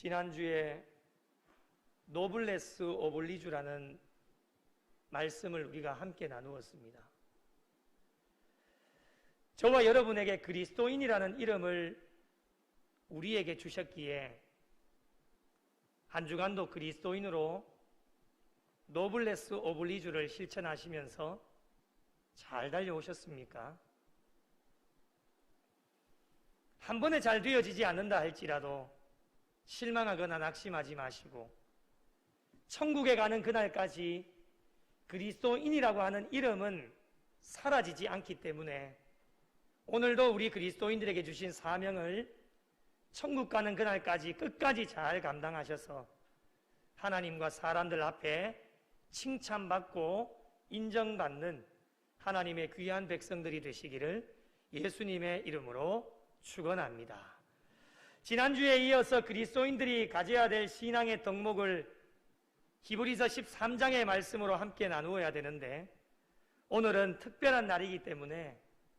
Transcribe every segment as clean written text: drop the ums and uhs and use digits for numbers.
지난주에 노블레스 오블리주라는 말씀을 우리가 함께 나누었습니다. 저와 여러분에게 그리스도인이라는 이름을 우리에게 주셨기에 한 주간도 그리스도인으로 노블레스 오블리주를 실천하시면서 잘 달려오셨습니까? 한 번에 잘 되어지지 않는다 할지라도 실망하거나 낙심하지 마시고 천국에 가는 그날까지 그리스도인이라고 하는 이름은 사라지지 않기 때문에 오늘도 우리 그리스도인들에게 주신 사명을 천국 가는 그날까지 끝까지 잘 감당하셔서 하나님과 사람들 앞에 칭찬받고 인정받는 하나님의 귀한 백성들이 되시기를 예수님의 이름으로 축원합니다. 지난주에 이어서 그리스도인들이 가져야 될 신앙의 덕목을 히브리서 13장의 말씀으로 함께 나누어야 되는데 오늘은 특별한 날이기 때문에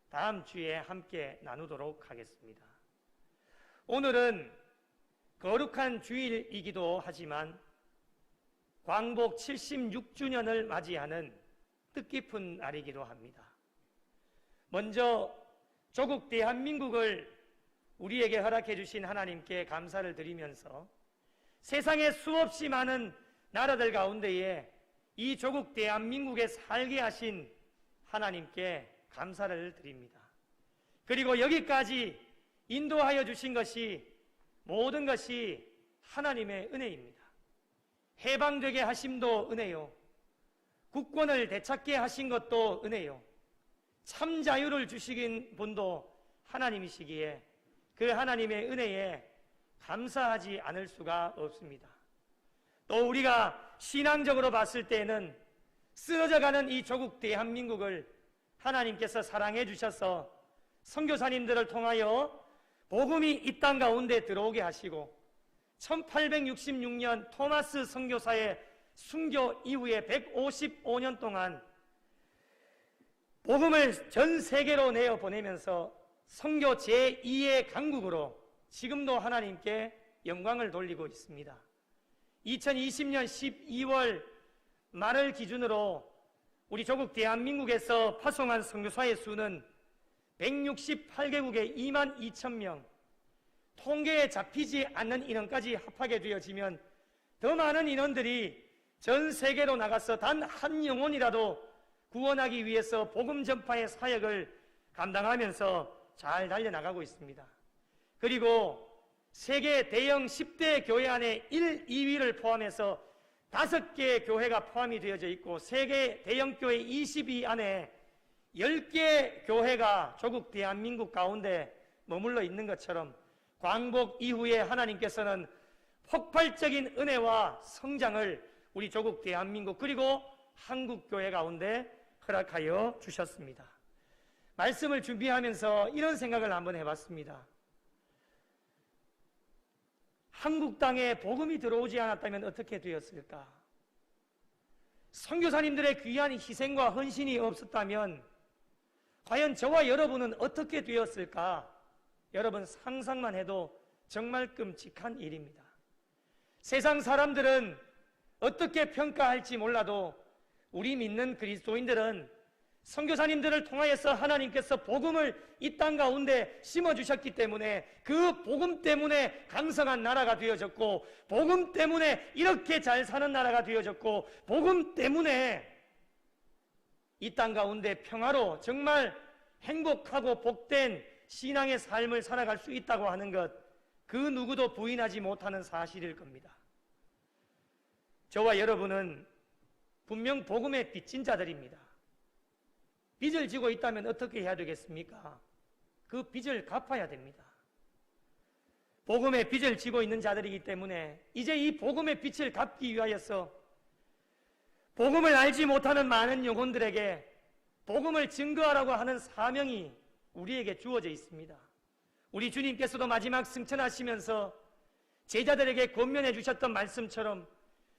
다음 주에 함께 나누도록 하겠습니다. 오늘은 거룩한 주일이기도 하지만 광복 76주년을 맞이하는 뜻깊은 날이기도 합니다. 먼저 조국 대한민국을 우리에게 허락해 주신 하나님께 감사를 드리면서 세상에 수없이 많은 나라들 가운데에 이 조국 대한민국에 살게 하신 하나님께 감사를 드립니다. 그리고 여기까지 인도하여 주신 것이 모든 것이 하나님의 은혜입니다. 해방되게 하심도 은혜요, 국권을 되찾게 하신 것도 은혜요, 참 자유를 주시긴 분도 하나님이시기에 그 하나님의 은혜에 감사하지 않을 수가 없습니다. 또 우리가 신앙적으로 봤을 때는 쓰러져가는 이 조국 대한민국을 하나님께서 사랑해 주셔서 선교사님들을 통하여 복음이 이 땅 가운데 들어오게 하시고 1866년 토마스 선교사의 순교 이후에 155년 동안 복음을 전 세계로 내어보내면서 선교 제2의 강국으로 지금도 하나님께 영광을 돌리고 있습니다. 2020년 12월 말을 기준으로 우리 조국 대한민국에서 파송한 선교사의 수는 168개국에 22,000명, 통계에 잡히지 않는 인원까지 합하게 되어지면 더 많은 인원들이 전 세계로 나가서 단 한 영혼이라도 구원하기 위해서 복음 전파의 사역을 감당하면서 잘 달려나가고 있습니다. 그리고 세계 대형 10대 교회 안에 1, 2위를 포함해서 5개 교회가 포함이 되어져 있고 세계 대형 교회 20위 안에 10개 교회가 조국 대한민국 가운데 머물러 있는 것처럼 광복 이후에 하나님께서는 폭발적인 은혜와 성장을 우리 조국 대한민국 그리고 한국 교회 가운데 허락하여 주셨습니다. 말씀을 준비하면서 이런 생각을 한번 해봤습니다. 한국 땅에 복음이 들어오지 않았다면 어떻게 되었을까? 선교사님들의 귀한 희생과 헌신이 없었다면 과연 저와 여러분은 어떻게 되었을까? 여러분 상상만 해도 정말 끔찍한 일입니다. 세상 사람들은 어떻게 평가할지 몰라도 우리 믿는 그리스도인들은 선교사님들을 통하여서 하나님께서 복음을 이 땅 가운데 심어주셨기 때문에 그 복음 때문에 강성한 나라가 되어졌고 복음 때문에 이렇게 잘 사는 나라가 되어졌고 복음 때문에 이 땅 가운데 평화로 정말 행복하고 복된 신앙의 삶을 살아갈 수 있다고 하는 것, 그 누구도 부인하지 못하는 사실일 겁니다. 저와 여러분은 분명 복음에 빚진 자들입니다. 빚을 지고 있다면 어떻게 해야 되겠습니까? 그 빚을 갚아야 됩니다. 복음의 빚을 지고 있는 자들이기 때문에 이제 이 복음의 빚을 갚기 위하여서 복음을 알지 못하는 많은 영혼들에게 복음을 증거하라고 하는 사명이 우리에게 주어져 있습니다. 우리 주님께서도 마지막 승천하시면서 제자들에게 권면해 주셨던 말씀처럼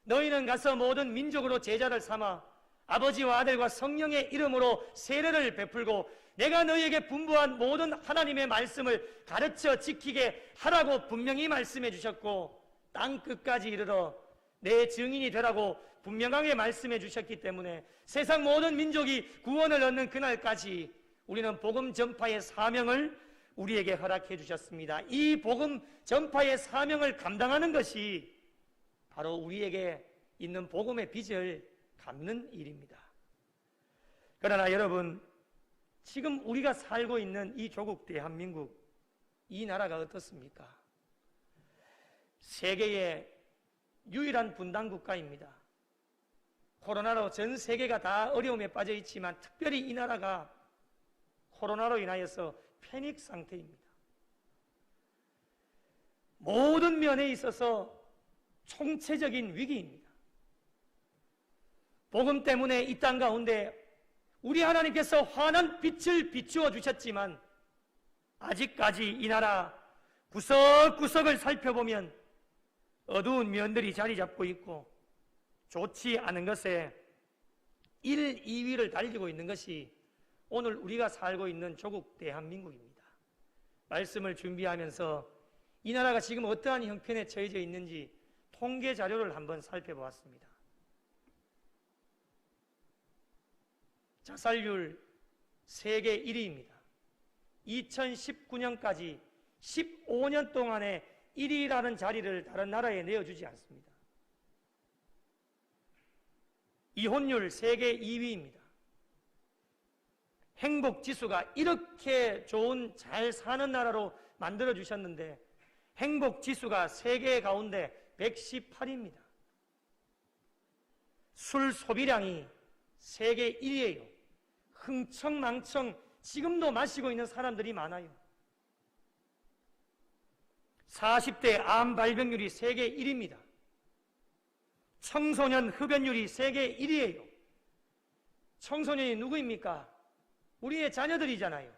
너희는 가서 모든 민족으로 제자를 삼아 아버지와 아들과 성령의 이름으로 세례를 베풀고 내가 너희에게 분부한 모든 하나님의 말씀을 가르쳐 지키게 하라고 분명히 말씀해 주셨고 땅 끝까지 이르러 내 증인이 되라고 분명하게 말씀해 주셨기 때문에 세상 모든 민족이 구원을 얻는 그날까지 우리는 복음 전파의 사명을 우리에게 허락해 주셨습니다. 이 복음 전파의 사명을 감당하는 것이 바로 우리에게 있는 복음의 빚을 갚는 일입니다. 그러나 여러분, 지금 우리가 살고 있는 이 조국 대한민국, 이 나라가 어떻습니까? 세계의 유일한 분단 국가입니다. 코로나로 전 세계가 다 어려움에 빠져 있지만 특별히 이 나라가 코로나로 인하여서 패닉 상태입니다. 모든 면에 있어서 총체적인 위기입니다. 복음 때문에 이 땅 가운데 우리 하나님께서 환한 빛을 비추어 주셨지만 아직까지 이 나라 구석구석을 살펴보면 어두운 면들이 자리 잡고 있고 좋지 않은 것에 1, 2위를 달리고 있는 것이 오늘 우리가 살고 있는 조국 대한민국입니다. 말씀을 준비하면서 이 나라가 지금 어떠한 형편에 처해져 있는지 통계 자료를 한번 살펴보았습니다. 자살률 세계 1위입니다. 2019년까지 15년 동안에 1위라는 자리를 다른 나라에 내어주지 않습니다. 이혼율 세계 2위입니다. 행복지수가 이렇게 좋은 잘 사는 나라로 만들어주셨는데 행복지수가 세계 가운데 118입니다. 술 소비량이 세계 1위예요. 흥청망청 지금도 마시고 있는 사람들이 많아요. 40대 암 발병률이 세계 1위입니다. 청소년 흡연율이 세계 1위예요. 청소년이 누구입니까? 우리의 자녀들이잖아요.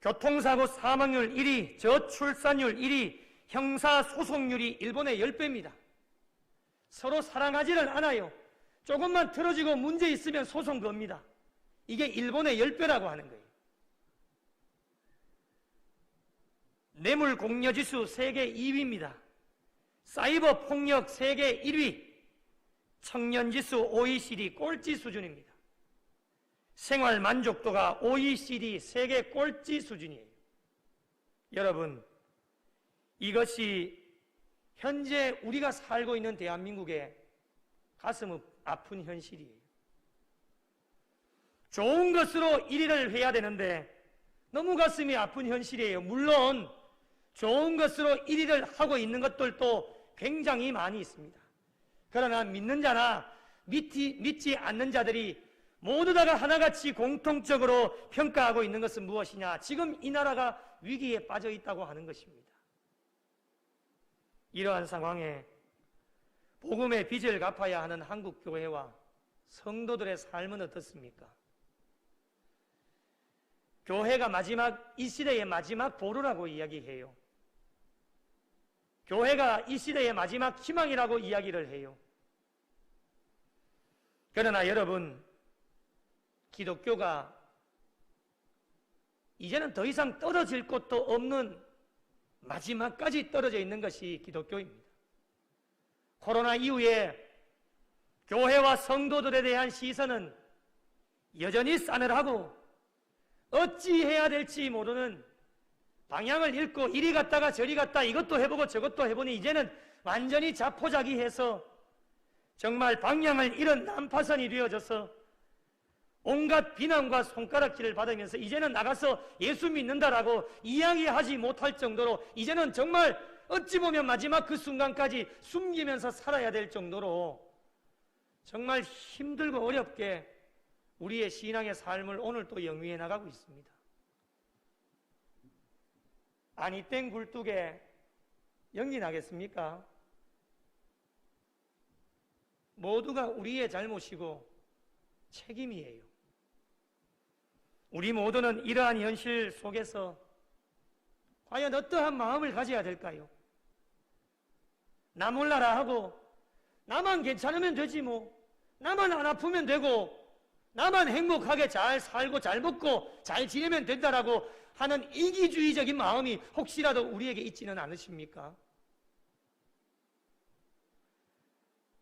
교통사고 사망률 1위, 저출산율 1위, 형사소송률이 일본의 10배입니다. 서로 사랑하지를 않아요. 조금만 틀어지고 문제 있으면 소송 겁니다. 이게 일본의 10배라고 하는 거예요. 뇌물 공여지수 세계 2위입니다. 사이버 폭력 세계 1위, 청년지수 OECD 꼴찌 수준입니다. 생활 만족도가 OECD 세계 꼴찌 수준이에요. 여러분, 이것이 현재 우리가 살고 있는 대한민국의 가슴 아픈 현실이에요. 좋은 것으로 1위를 해야 되는데 너무 가슴이 아픈 현실이에요. 물론 좋은 것으로 1위를 하고 있는 것들도 굉장히 많이 있습니다. 그러나 믿는 자나 믿지 않는 자들이 모두 다가 하나같이 공통적으로 평가하고 있는 것은 무엇이냐? 지금 이 나라가 위기에 빠져 있다고 하는 것입니다. 이러한 상황에 복음의 빚을 갚아야 하는 한국교회와 성도들의 삶은 어떻습니까? 교회가 이 시대의 마지막 보루라고 이야기해요. 교회가 이 시대의 마지막 희망이라고 이야기를 해요. 그러나 여러분, 기독교가 이제는 더 이상 떨어질 곳도 없는 마지막까지 떨어져 있는 것이 기독교입니다. 코로나 이후에 교회와 성도들에 대한 시선은 여전히 싸늘하고 어찌해야 될지 모르는 방향을 잃고 이리 갔다가 저리 갔다 이것도 해보고 저것도 해보니 이제는 완전히 자포자기해서 정말 방향을 잃은 난파선이 되어져서 온갖 비난과 손가락질을 받으면서 이제는 나가서 예수 믿는다라고 이야기하지 못할 정도로 이제는 정말 어찌 보면 마지막 그 순간까지 숨기면서 살아야 될 정도로 정말 힘들고 어렵게 우리의 신앙의 삶을 오늘 또 영위해 나가고 있습니다. 아니 땡 굴뚝에 연기 나겠습니까? 모두가 우리의 잘못이고 책임이에요. 우리 모두는 이러한 현실 속에서 과연 어떠한 마음을 가져야 될까요? 나 몰라라 하고 나만 괜찮으면 되지 뭐, 나만 안 아프면 되고 나만 행복하게 잘 살고 잘 먹고 잘 지내면 된다라고 하는 이기주의적인 마음이 혹시라도 우리에게 있지는 않으십니까?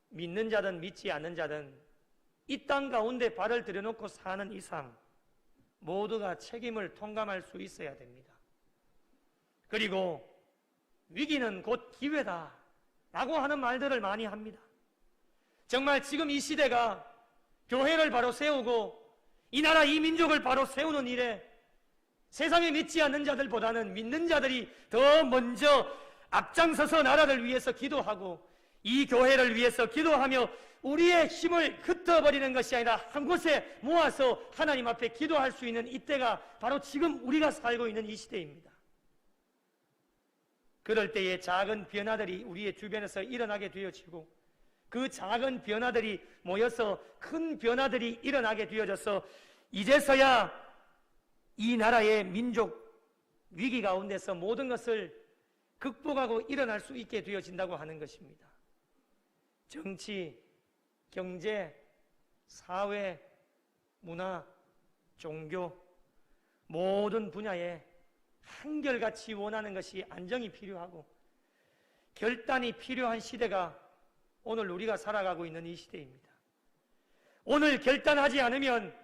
믿는 자든 믿지 않는 자든 이 땅 가운데 발을 들여놓고 사는 이상 모두가 책임을 통감할 수 있어야 됩니다. 그리고 위기는 곧 기회다 라고 하는 말들을 많이 합니다. 정말 지금 이 시대가 교회를 바로 세우고 이 나라 이 민족을 바로 세우는 일에 세상에 믿지 않는 자들보다는 믿는 자들이 더 먼저 앞장서서 나라를 위해서 기도하고 이 교회를 위해서 기도하며 우리의 힘을 흩어버리는 것이 아니라 한 곳에 모아서 하나님 앞에 기도할 수 있는 이때가 바로 지금 우리가 살고 있는 이 시대입니다. 그럴 때에 작은 변화들이 우리의 주변에서 일어나게 되어지고 그 작은 변화들이 모여서 큰 변화들이 일어나게 되어져서 이제서야 이 나라의 민족 위기 가운데서 모든 것을 극복하고 일어날 수 있게 되어진다고 하는 것입니다. 정치, 경제, 사회, 문화, 종교 모든 분야에 한결같이 원하는 것이 안정이 필요하고 결단이 필요한 시대가 오늘 우리가 살아가고 있는 이 시대입니다. 오늘 결단하지 않으면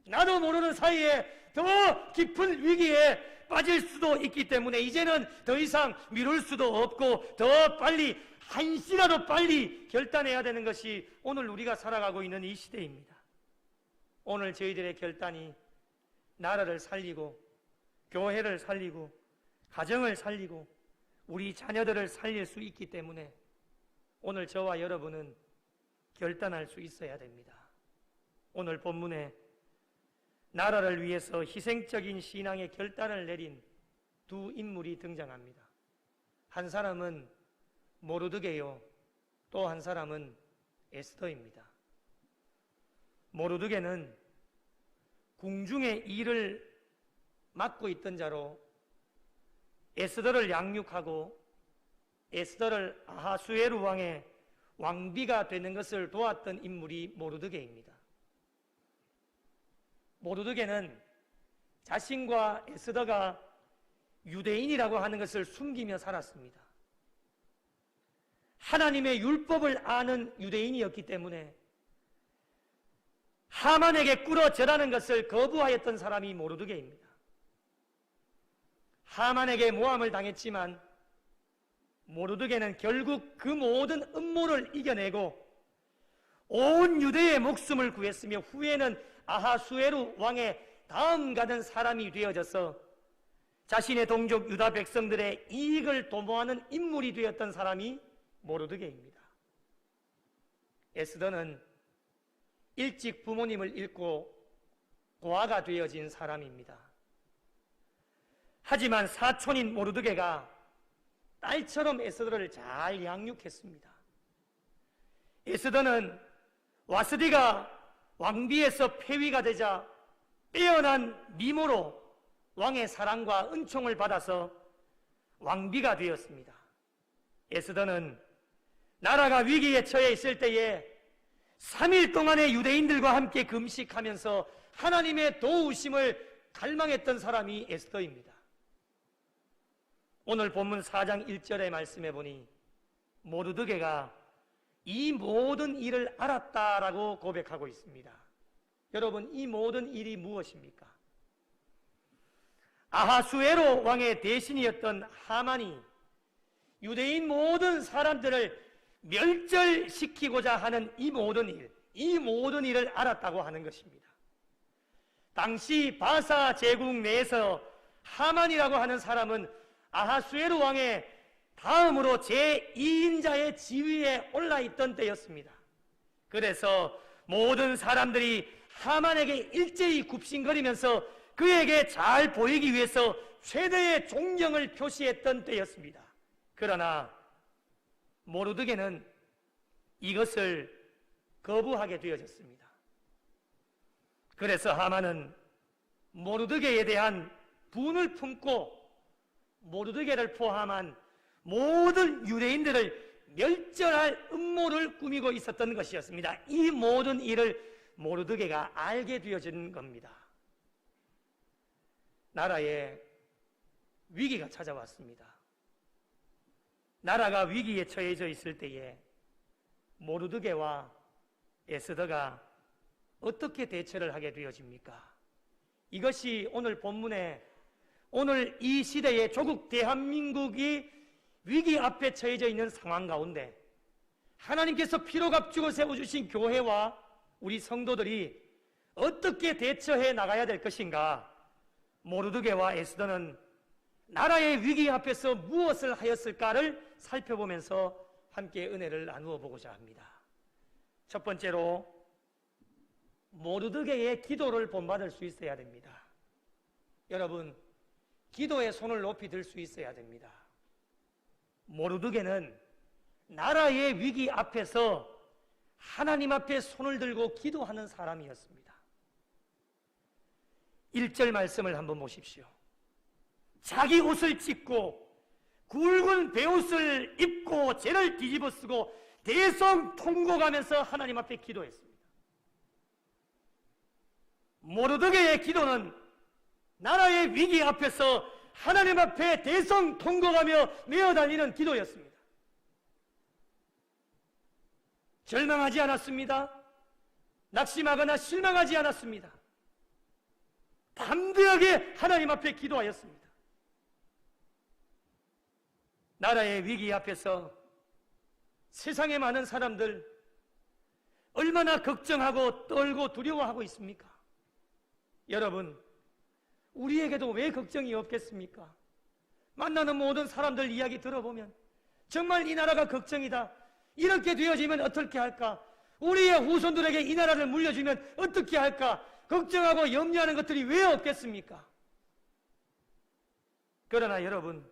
나도 모르는 사이에 더 깊은 위기에 빠질 수도 있기 때문에 이제는 더 이상 미룰 수도 없고 더 빨리 한시라도 빨리 결단해야 되는 것이 오늘 우리가 살아가고 있는 이 시대입니다. 오늘 저희들의 결단이 나라를 살리고 교회를 살리고 가정을 살리고 우리 자녀들을 살릴 수 있기 때문에 오늘 저와 여러분은 결단할 수 있어야 됩니다. 오늘 본문에 나라를 위해서 희생적인 신앙의 결단을 내린 두 인물이 등장합니다. 한 사람은 모르드게요, 또 한 사람은 에스더입니다. 모르드게는 궁중의 일을 맡고 있던 자로 에스더를 양육하고 에스더를 아하수에루 왕의 왕비가 되는 것을 도왔던 인물이 모르드게입니다. 모르드게는 자신과 에스더가 유대인이라고 하는 것을 숨기며 살았습니다. 하나님의 율법을 아는 유대인이었기 때문에 하만에게 꿇어 절하는 것을 거부하였던 사람이 모르드게입니다. 하만에게 모함을 당했지만 모르드게는 결국 그 모든 음모를 이겨내고 온 유대의 목숨을 구했으며 후에는 아하수에루 왕의 다음 가는 사람이 되어져서 자신의 동족 유다 백성들의 이익을 도모하는 인물이 되었던 사람이 모르드게입니다. 에스더는 일찍 부모님을 잃고 고아가 되어진 사람입니다. 하지만 사촌인 모르드게가 딸처럼 에스더를 잘 양육했습니다. 에스더는 와스디가 왕비에서 폐위가 되자 빼어난 미모로 왕의 사랑과 은총을 받아서 왕비가 되었습니다. 에스더는 나라가 위기에 처해 있을 때에 3일 동안의 유대인들과 함께 금식하면서 하나님의 도우심을 갈망했던 사람이 에스더입니다. 오늘 본문 4장 1절의 말씀에 보니 모르드게가 이 모든 일을 알았다라고 고백하고 있습니다. 여러분, 이 모든 일이 무엇입니까? 아하수에로 왕의 대신이었던 하만이 유대인 모든 사람들을 멸절시키고자 하는 이 모든 일을 알았다고 하는 것입니다. 당시 바사 제국 내에서 하만이라고 하는 사람은 아하수에로 왕의 다음으로 제2인자의 지위에 올라있던 때였습니다. 그래서 모든 사람들이 하만에게 일제히 굽신거리면서 그에게 잘 보이기 위해서 최대의 존경을 표시했던 때였습니다. 그러나 모르드게는 이것을 거부하게 되어졌습니다. 그래서 하만은 모르드게에 대한 분을 품고 모르드게를 포함한 모든 유대인들을 멸절할 음모를 꾸미고 있었던 것이었습니다. 이 모든 일을 모르드게가 알게 되어진 겁니다. 나라에 위기가 찾아왔습니다. 나라가 위기에 처해져 있을 때에 모르드게와 에스더가 어떻게 대처를 하게 되어집니까? 이것이 오늘 본문에 오늘 이 시대의 조국 대한민국이 위기 앞에 처해져 있는 상황 가운데 하나님께서 피로 값주고 세워주신 교회와 우리 성도들이 어떻게 대처해 나가야 될 것인가? 모르드게와 에스더는 나라의 위기 앞에서 무엇을 하였을까를 살펴보면서 함께 은혜를 나누어 보고자 합니다. 첫 번째로 모르드게의 기도를 본받을 수 있어야 됩니다. 여러분, 기도에 손을 높이 들 수 있어야 됩니다. 모르드게는 나라의 위기 앞에서 하나님 앞에 손을 들고 기도하는 사람이었습니다. 1절 말씀을 한번 보십시오. 자기 옷을 찢고 굵은 베옷을 입고 죄를 뒤집어 쓰고 대성통곡하면서 하나님 앞에 기도했습니다. 모르드게의 기도는 나라의 위기 앞에서 하나님 앞에 대성통곡하며 메어다니는 기도였습니다. 절망하지 않았습니다. 낙심하거나 실망하지 않았습니다. 담대하게 하나님 앞에 기도하였습니다. 나라의 위기 앞에서 세상의 많은 사람들 얼마나 걱정하고 떨고 두려워하고 있습니까? 여러분, 우리에게도 왜 걱정이 없겠습니까? 만나는 모든 사람들 이야기 들어보면 정말 이 나라가 걱정이다. 이렇게 되어지면 어떻게 할까? 우리의 후손들에게 이 나라를 물려주면 어떻게 할까? 걱정하고 염려하는 것들이 왜 없겠습니까? 그러나 여러분,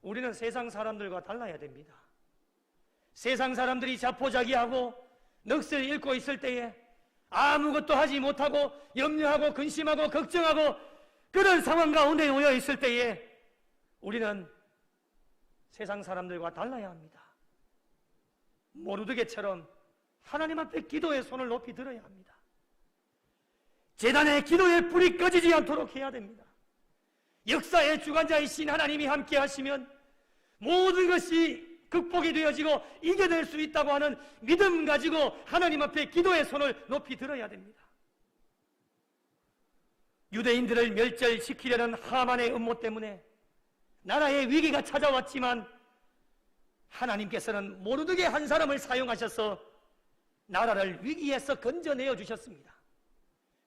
우리는 세상 사람들과 달라야 됩니다. 세상 사람들이 자포자기하고 넋을 잃고 있을 때에 아무것도 하지 못하고 염려하고 근심하고 걱정하고 그런 상황 가운데 놓여 있을 때에 우리는 세상 사람들과 달라야 합니다. 모르드게처럼 하나님 앞에 기도의 손을 높이 들어야 합니다. 제단의 기도의 불이 꺼지지 않도록 해야 됩니다. 역사의 주관자이신 하나님이 함께 하시면 모든 것이 극복이 되어지고 이겨낼 수 있다고 하는 믿음 가지고 하나님 앞에 기도의 손을 높이 들어야 됩니다. 유대인들을 멸절시키려는 하만의 음모 때문에 나라의 위기가 찾아왔지만 하나님께서는 모르드게 한 사람을 사용하셔서 나라를 위기에서 건져내어 주셨습니다.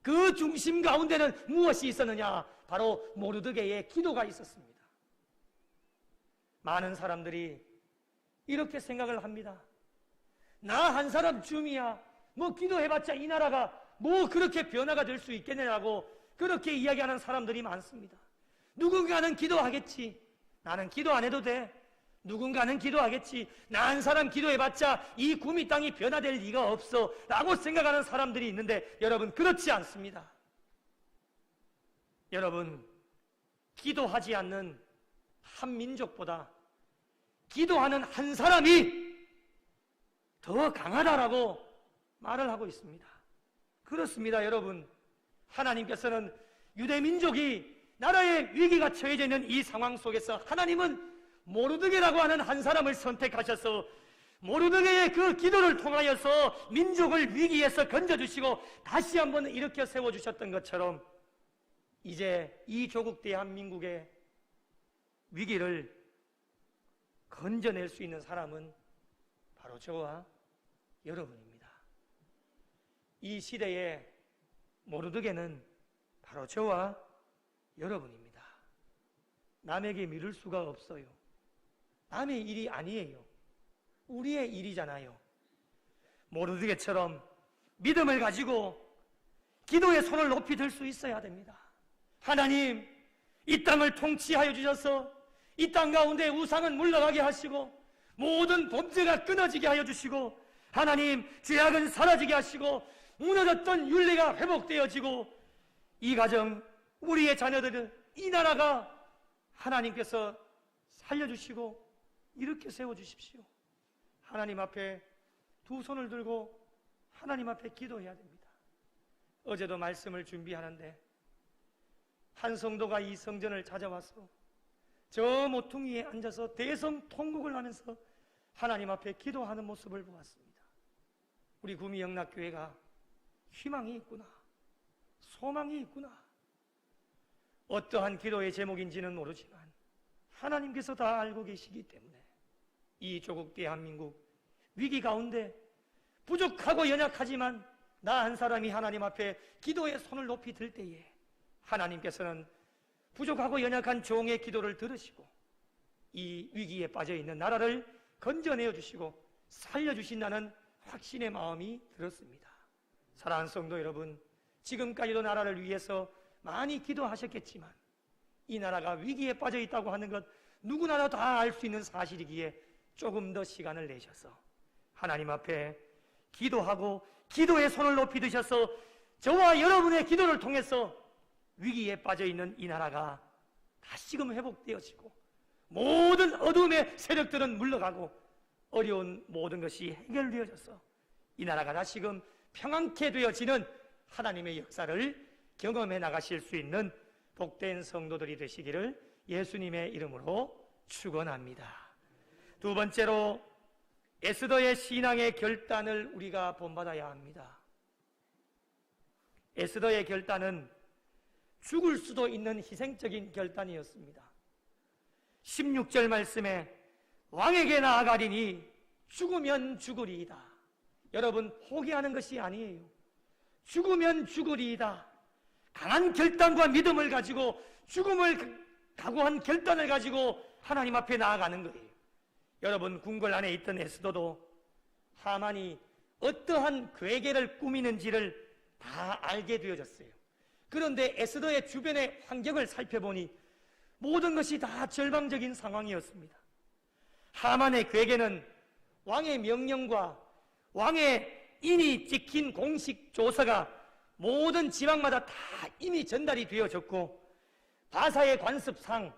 그 중심 가운데는 무엇이 있었느냐? 바로 모르드게의 기도가 있었습니다. 많은 사람들이 이렇게 생각을 합니다. 나 한 사람 줌이야. 뭐 기도해봤자 이 나라가 뭐 그렇게 변화가 될 수 있겠냐고 그렇게 이야기하는 사람들이 많습니다. 누군가는 기도하겠지. 나는 기도 안 해도 돼. 누군가는 기도하겠지. 나 한 사람 기도해봤자 이 구미 땅이 변화될 리가 없어 라고 생각하는 사람들이 있는데 여러분, 그렇지 않습니다. 여러분, 기도하지 않는 한 민족보다 기도하는 한 사람이 더 강하다라고 말을 하고 있습니다. 그렇습니다. 여러분, 하나님께서는 유대민족이 나라의 위기가 처해져 있는 이 상황 속에서 하나님은 모르드게라고 하는 한 사람을 선택하셔서 모르드게의 그 기도를 통하여서 민족을 위기에서 건져주시고 다시 한번 일으켜 세워주셨던 것처럼 이제 이 조국 대한민국의 위기를 건져낼 수 있는 사람은 바로 저와 여러분입니다. 이 시대의 모르드게는 바로 저와 여러분입니다. 남에게 미룰 수가 없어요. 남의 일이 아니에요. 우리의 일이잖아요. 모르드게처럼 믿음을 가지고 기도의 손을 높이 들 수 있어야 됩니다. 하나님, 이 땅을 통치하여 주셔서 이 땅 가운데 우상은 물러가게 하시고 모든 범죄가 끊어지게 하여 주시고 하나님, 죄악은 사라지게 하시고 무너졌던 윤리가 회복되어지고 이 가정, 우리의 자녀들은 이 나라가 하나님께서 살려주시고 이렇게 세워주십시오. 하나님 앞에 두 손을 들고 하나님 앞에 기도해야 됩니다. 어제도 말씀을 준비하는데 한 성도가 이 성전을 찾아와서 저 모퉁이에 앉아서 대성통곡을 하면서 하나님 앞에 기도하는 모습을 보았습니다. 우리 구미 영락교회가 희망이 있구나, 소망이 있구나. 어떠한 기도의 제목인지는 모르지만 하나님께서 다 알고 계시기 때문에 이 조국 대한민국 위기 가운데 부족하고 연약하지만 나 한 사람이 하나님 앞에 기도의 손을 높이 들 때에 하나님께서는 부족하고 연약한 종의 기도를 들으시고 이 위기에 빠져있는 나라를 건져내어 주시고 살려주신다는 확신의 마음이 들었습니다. 사랑하는 성도 여러분, 지금까지도 나라를 위해서 많이 기도하셨겠지만 이 나라가 위기에 빠져있다고 하는 것 누구나 다 알 수 있는 사실이기에 조금 더 시간을 내셔서 하나님 앞에 기도하고 기도의 손을 높이 드셔서 저와 여러분의 기도를 통해서 위기에 빠져있는 이 나라가 다시금 회복되어지고 모든 어둠의 세력들은 물러가고 어려운 모든 것이 해결되어져서 이 나라가 다시금 평안케 되어지는 하나님의 역사를 경험해 나가실 수 있는 복된 성도들이 되시기를 예수님의 이름으로 축원합니다. 두 번째로 에스더의 신앙의 결단을 우리가 본받아야 합니다. 에스더의 결단은 죽을 수도 있는 희생적인 결단이었습니다. 16절 말씀에 왕에게 나아가리니 죽으면 죽으리이다. 여러분, 포기하는 것이 아니에요. 죽으면 죽으리이다. 강한 결단과 믿음을 가지고 죽음을 각오한 결단을 가지고 하나님 앞에 나아가는 거예요. 여러분, 궁궐 안에 있던 에스더도 하만이 어떠한 괴계를 꾸미는지를 다 알게 되어졌어요. 그런데 에스더의 주변의 환경을 살펴보니 모든 것이 다 절망적인 상황이었습니다. 하만의 괴계는 왕의 명령과 왕의 인이 찍힌 공식 조서가 모든 지방마다 다 이미 전달이 되어졌고 바사의 관습상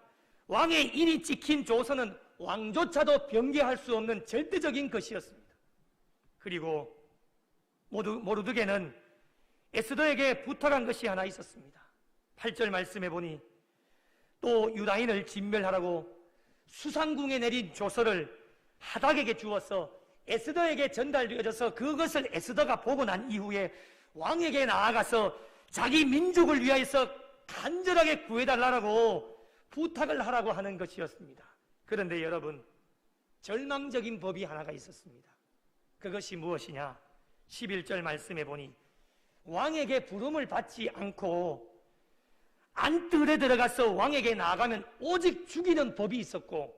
왕의 인이 찍힌 조서는 왕조차도 변개할 수 없는 절대적인 것이었습니다. 그리고 모르드게는 에스더에게 부탁한 것이 하나 있었습니다. 8절 말씀해 보니 또 유다인을 진멸하라고 수상궁에 내린 조서를 하닥에게 주어서 에스더에게 전달되어져서 그것을 에스더가 보고 난 이후에 왕에게 나아가서 자기 민족을 위하여서 간절하게 구해달라고 부탁을 하라고 하는 것이었습니다. 그런데 여러분, 절망적인 법이 하나가 있었습니다. 그것이 무엇이냐? 11절 말씀해 보니 왕에게 부름을 받지 않고 안뜰에 들어가서 왕에게 나아가면 오직 죽이는 법이 있었고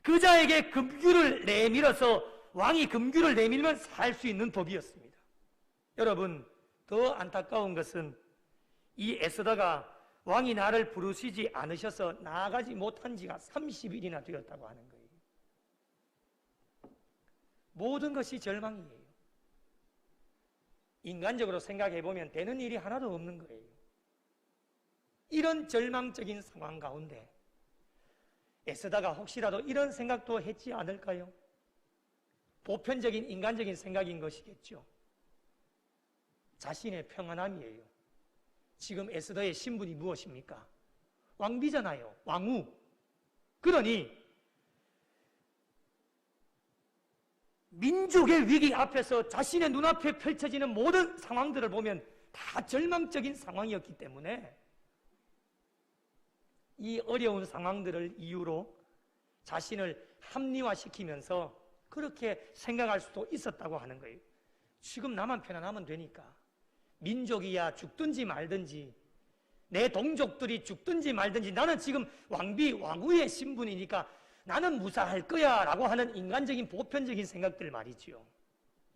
그 자에게 금규를 내밀어서 왕이 금규를 내밀면 살 수 있는 법이었습니다. 여러분, 더 안타까운 것은 이 에스더가 왕이 나를 부르시지 않으셔서 나아가지 못한 지가 30일이나 되었다고 하는 거예요. 모든 것이 절망이에요. 인간적으로 생각해 보면 되는 일이 하나도 없는 거예요. 이런 절망적인 상황 가운데 에스더가 혹시라도 이런 생각도 했지 않을까요? 보편적인 인간적인 생각인 것이겠죠. 자신의 평안함이에요. 지금 에스더의 신분이 무엇입니까? 왕비잖아요. 왕후. 그러니 민족의 위기 앞에서 자신의 눈앞에 펼쳐지는 모든 상황들을 보면 다 절망적인 상황이었기 때문에 이 어려운 상황들을 이유로 자신을 합리화시키면서 그렇게 생각할 수도 있었다고 하는 거예요. 지금 나만 편안하면 되니까 민족이야 죽든지 말든지 내 동족들이 죽든지 말든지 나는 지금 왕비 왕후의 신분이니까 나는 무사할 거야 라고 하는 인간적인 보편적인 생각들 말이지요.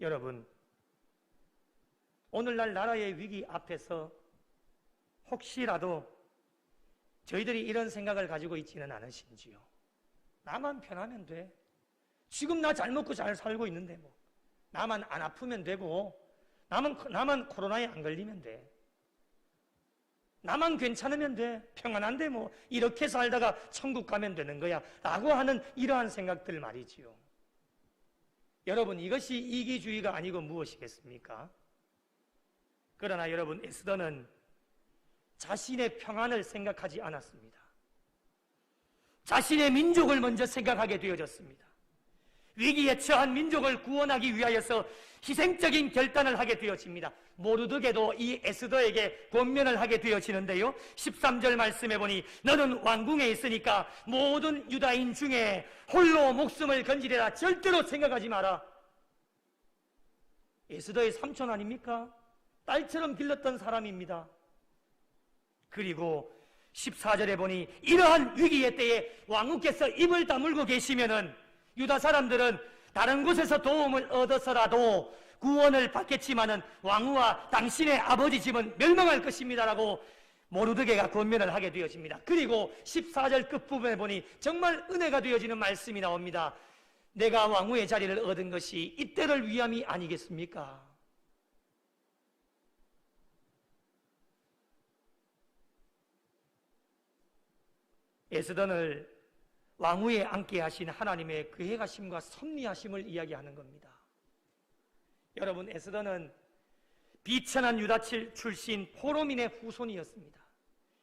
여러분, 오늘날 나라의 위기 앞에서 혹시라도 저희들이 이런 생각을 가지고 있지는 않으신지요? 나만 편하면 돼. 지금 나 잘 먹고 잘 살고 있는데 뭐 나만 안 아프면 되고 나만 코로나에 안 걸리면 돼. 나만 괜찮으면 돼. 평안한데 뭐 이렇게 살다가 천국 가면 되는 거야 라고 하는 이러한 생각들 말이지요. 여러분, 이것이 이기주의가 아니고 무엇이겠습니까? 그러나 여러분, 에스더는 자신의 평안을 생각하지 않았습니다. 자신의 민족을 먼저 생각하게 되어졌습니다. 위기에 처한 민족을 구원하기 위하여서 희생적인 결단을 하게 되어집니다. 모르드게도 이 에스더에게 권면을 하게 되어지는데요, 13절 말씀해 보니 너는 왕궁에 있으니까 모든 유다인 중에 홀로 목숨을 건지리라. 절대로 생각하지 마라. 에스더의 삼촌 아닙니까? 딸처럼 길렀던 사람입니다. 그리고 14절에 보니 이러한 위기의 때에 왕후께서 입을 다물고 계시면은 유다 사람들은 다른 곳에서 도움을 얻어서라도 구원을 받겠지만은 왕후와 당신의 아버지 집은 멸망할 것입니다라고 모르드게가 권면을 하게 되어집니다. 그리고 14절 끝부분에 보니 정말 은혜가 되어지는 말씀이 나옵니다. 내가 왕후의 자리를 얻은 것이 이때를 위함이 아니겠습니까? 에스더를 왕위에 앉게 하신 하나님의 괴해가심과 섭리하심을 이야기하는 겁니다. 여러분, 에스더는 비천한 유다 출신 포로민의 후손이었습니다.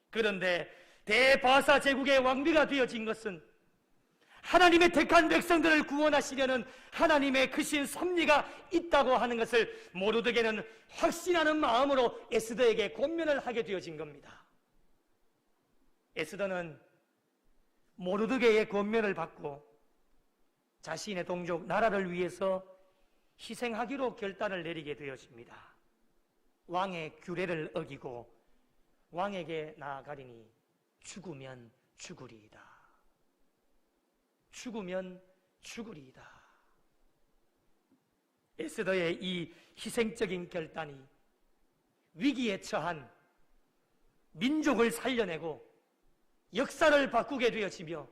그런데 대바사 제국의 왕비가 되어진 것은 하나님의 택한 백성들을 구원하시려는 하나님의 크신 섭리가 있다고 하는 것을 모르드게는 확신하는 마음으로 에스더에게 권면을 하게 되어진 겁니다. 에스더는 모르드게의 권면을 받고 자신의 동족 나라를 위해서 희생하기로 결단을 내리게 되었습니다. 왕의 규례를 어기고 왕에게 나아가리니 죽으면 죽으리이다. 죽으면 죽으리이다. 에스더의 이 희생적인 결단이 위기에 처한 민족을 살려내고 역사를 바꾸게 되어지며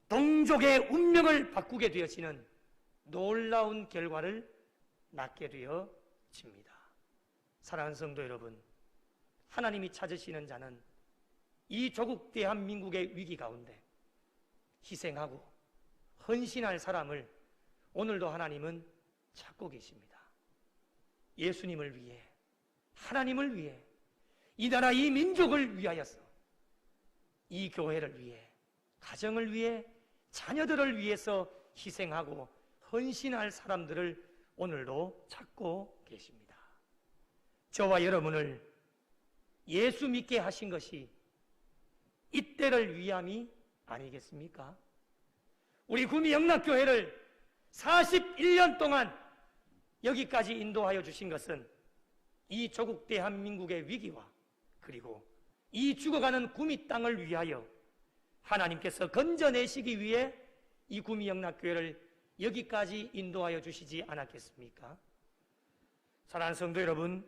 동족의 운명을 바꾸게 되어지는 놀라운 결과를 낳게 되어집니다. 사랑하는 성도 여러분, 하나님이 찾으시는 자는 이 조국 대한민국의 위기 가운데 희생하고 헌신할 사람을 오늘도 하나님은 찾고 계십니다. 예수님을 위해, 하나님을 위해, 이 나라 이 민족을 위하여서, 이 교회를 위해, 가정을 위해, 자녀들을 위해서 희생하고 헌신할 사람들을 오늘도 찾고 계십니다. 저와 여러분을 예수 믿게 하신 것이 이때를 위함이 아니겠습니까? 우리 구미 영락교회를 41년 동안 여기까지 인도하여 주신 것은 이 조국 대한민국의 위기와 그리고 이 죽어가는 구미 땅을 위하여 하나님께서 건져내시기 위해 이 구미 영락교회를 여기까지 인도하여 주시지 않았겠습니까? 사랑하는 성도 여러분,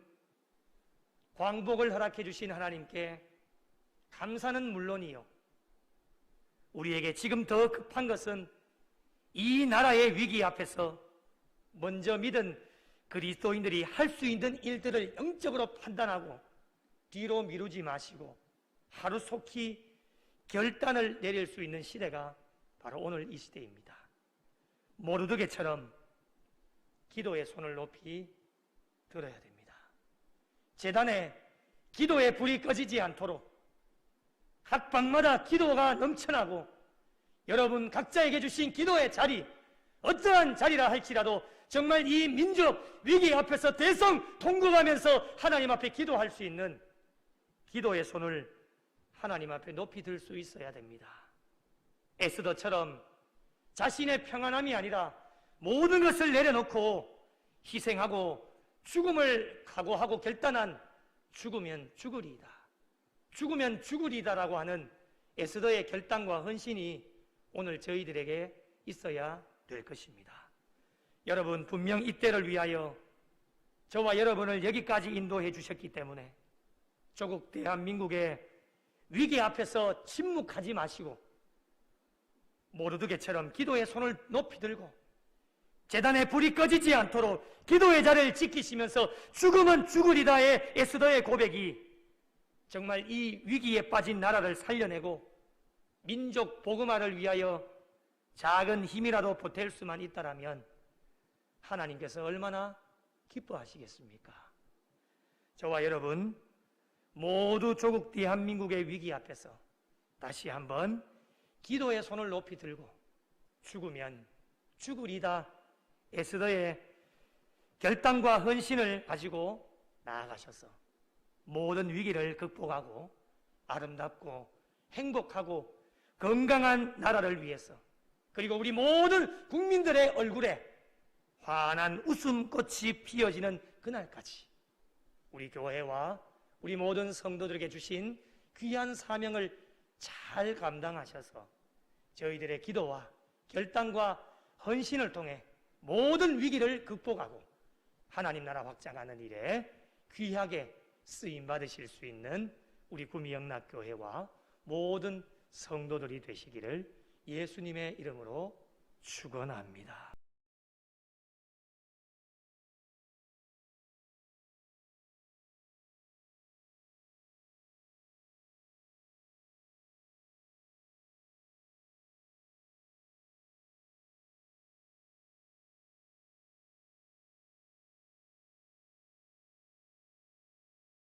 광복을 허락해 주신 하나님께 감사는 물론이요, 우리에게 지금 더 급한 것은 이 나라의 위기 앞에서 먼저 믿은 그리스도인들이 할 수 있는 일들을 영적으로 판단하고 뒤로 미루지 마시고 하루속히 결단을 내릴 수 있는 시대가 바로 오늘 이 시대입니다. 모르드게처럼 기도의 손을 높이 들어야 됩니다. 제단에 기도의 불이 꺼지지 않도록 각 방마다 기도가 넘쳐나고 여러분 각자에게 주신 기도의 자리, 어떠한 자리라 할지라도 정말 이 민족 위기 앞에서 대성통곡하면서 하나님 앞에 기도할 수 있는 기도의 손을 하나님 앞에 높이 들 수 있어야 됩니다. 에스더처럼 자신의 평안함이 아니라 모든 것을 내려놓고 희생하고 죽음을 각오하고 결단한 죽으면 죽으리이다, 죽으면 죽으리이다라고 하는 에스더의 결단과 헌신이 오늘 저희들에게 있어야 될 것입니다. 여러분, 분명 이때를 위하여 저와 여러분을 여기까지 인도해 주셨기 때문에 조국 대한민국의 위기 앞에서 침묵하지 마시고 모르드게처럼 기도의 손을 높이 들고 제단에 불이 꺼지지 않도록 기도의 자리를 지키시면서 죽으면 죽으리다의 에스더의 고백이 정말 이 위기에 빠진 나라를 살려내고 민족 복음화를 위하여 작은 힘이라도 보탤 수만 있다라면 하나님께서 얼마나 기뻐하시겠습니까? 저와 여러분 모두 조국 대한민국의 위기 앞에서 다시 한번 기도의 손을 높이 들고 죽으면 죽으리다 에스더의 결단과 헌신을 가지고 나아가셔서 모든 위기를 극복하고 아름답고 행복하고 건강한 나라를 위해서, 그리고 우리 모든 국민들의 얼굴에 환한 웃음꽃이 피어지는 그날까지 우리 교회와 우리 모든 성도들에게 주신 귀한 사명을 잘 감당하셔서 저희들의 기도와 결단과 헌신을 통해 모든 위기를 극복하고 하나님 나라 확장하는 일에 귀하게 쓰임 받으실 수 있는 우리 구미영락교회와 모든 성도들이 되시기를 예수님의 이름으로 축원합니다.